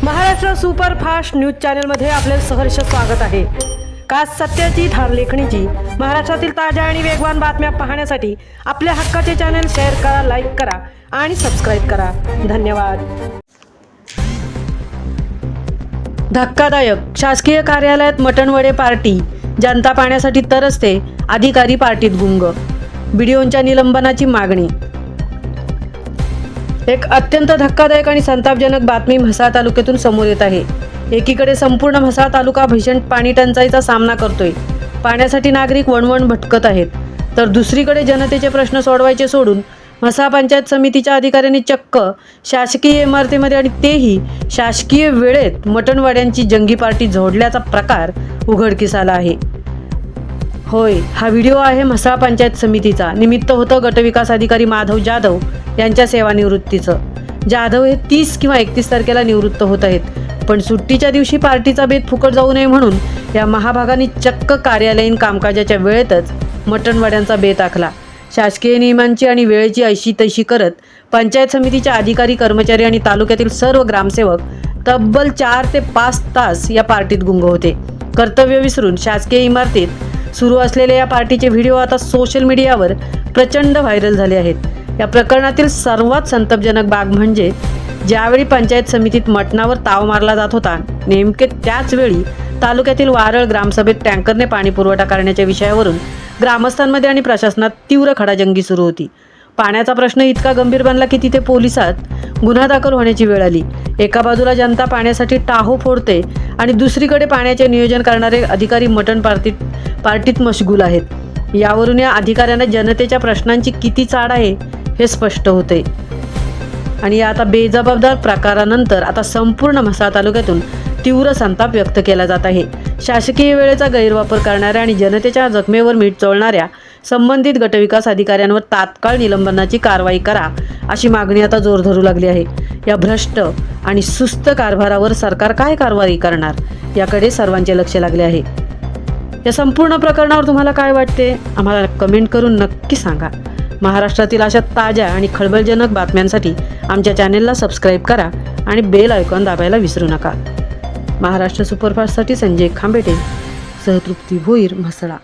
Maharashtra superfast news चॅनलमध्ये आपले सहर्ष स्वागत आहे। खास सत्याची धार लेखणीची महाराष्ट्रातील ताज्या आणि वेगवान बातम्या पाहण्यासाठी आपल्या हक्काचे चॅनल शेअर करा, लाईक करा आणि सबस्क्राइब करा। धन्यवाद। धक्कादायक, शासकीय कार्यालयात मटणवडे पार्टी, जनता पाण्यासाठी तरसते, अधिकारी पार्टीत गुंग, व्हिडिओंच्या निलंबनाची मागणी। एक अत्यंत धक्कादायक आणि संतापजनक बातमी म्हसळा तालुक्यातून समोर येत आहे। एकीकडे संपूर्ण म्हसळा तालुका भीषण पाणी टंचाईचा सामना करतोय, पाण्यासाठी नागरिक वणवण भटकत आहेत, तर दुसरीकडे जनतेचे प्रश्न सोडवायचे सोडून म्हसळा पंचायत समितीच्या अधिकाऱ्यांनी चक्क शासकीय इमारतीमध्ये आणि तेही शासकीय वेळेत मटणवाड्यांची जंगी पार्टी जोडल्याचा प्रकार उघडकीस आला आहे। होय, हा व्हिडिओ आहे म्हसळा पंचायत समितीचा। निमित्त होतं गटविकास अधिकारी माधव जाधव यांच्या सेवानिवृत्तीचं। जाधव हे 30 किंवा 31 तारखेला निवृत्त होत आहेत, पण सुट्टीच्या दिवशी पार्टीचा बेत फुकट जाऊ नये म्हणून या महाभागांनी चक्क कार्यालयीन कामकाजाच्या वेळेतच मटणवाड्यांचा बेत आखला। शासकीय नियमांची आणि वेळेची ऐशी तैशी करत पंचायत समितीच्या अधिकारी, कर्मचारी आणि तालुक्यातील सर्व ग्रामसेवक तब्बल 4 ते 5 तास या पार्टीत गुंग होते। कर्तव्य विसरून शासकीय इमारतीत सुरू असलेल्या या पार्टीचे व्हिडिओ आता सोशल मीडियावर प्रचंड व्हायरल झाले आहेत। या प्रकरणातील सर्वात संतापजनक बाब म्हणजे ज्यावेळी पंचायत समितीत मटणावर ताव मारला जात होता, नेमके त्याच वेळी तालुक्यातील वारळ ग्रामसभेत टँकरने पाणी पुरवठा करण्याच्या विषयावरून ग्रामस्थांमध्ये आणि प्रशासनात तीव्र खडाजंगी सुरू होती। पाण्याचा प्रश्न इतका गंभीर बनला की तिथे पोलिसात गुन्हा दाखल होण्याची वेळ आली। एका बाजूला जनता पाण्यासाठी टाहो फोडते आणि दुसरीकडे पाण्याचे नियोजन करणारे अधिकारी मटण पार्टीत मशगूल आहेत। यावरून या अधिकाऱ्यांना जनतेच्या प्रश्नांची किती चाड आहे हे स्पष्ट होते। आणि या आता बेजबाबदार प्रकारानंतर आता संपूर्ण म्हसळा तालुक्यातून तीव्र संताप व्यक्त केला जात आहे। शासकीय वेळेचा गैरवापर करणाऱ्या आणि जनतेच्या जखमेवर मीठ चोळणाऱ्या संबंधित गटविकास अधिकाऱ्यांवर तात्काळ निलंबनाची कारवाई करा, अशी मागणी आता जोर धरू लागली आहे। या भ्रष्ट आणि सुस्त कारभारावर सरकार काय कारवाई करणार याकडे सर्वांचे लक्ष लागले आहे। या संपूर्ण प्रकरणावर तुम्हाला काय वाटते, आम्हाला कमेंट करून नक्की सांगा। महाराष्ट्रातील अशा ताज्या आणि खळबळजनक बातम्यांसाठी आमच्या चॅनेलला सबस्क्राईब करा आणि बेल आयकॉन दाबायला विसरू नका। महाराष्ट्र सुपरफास्टसाठी संजय खांबेटे, सहतृप्ती भोईर, म्हसळा।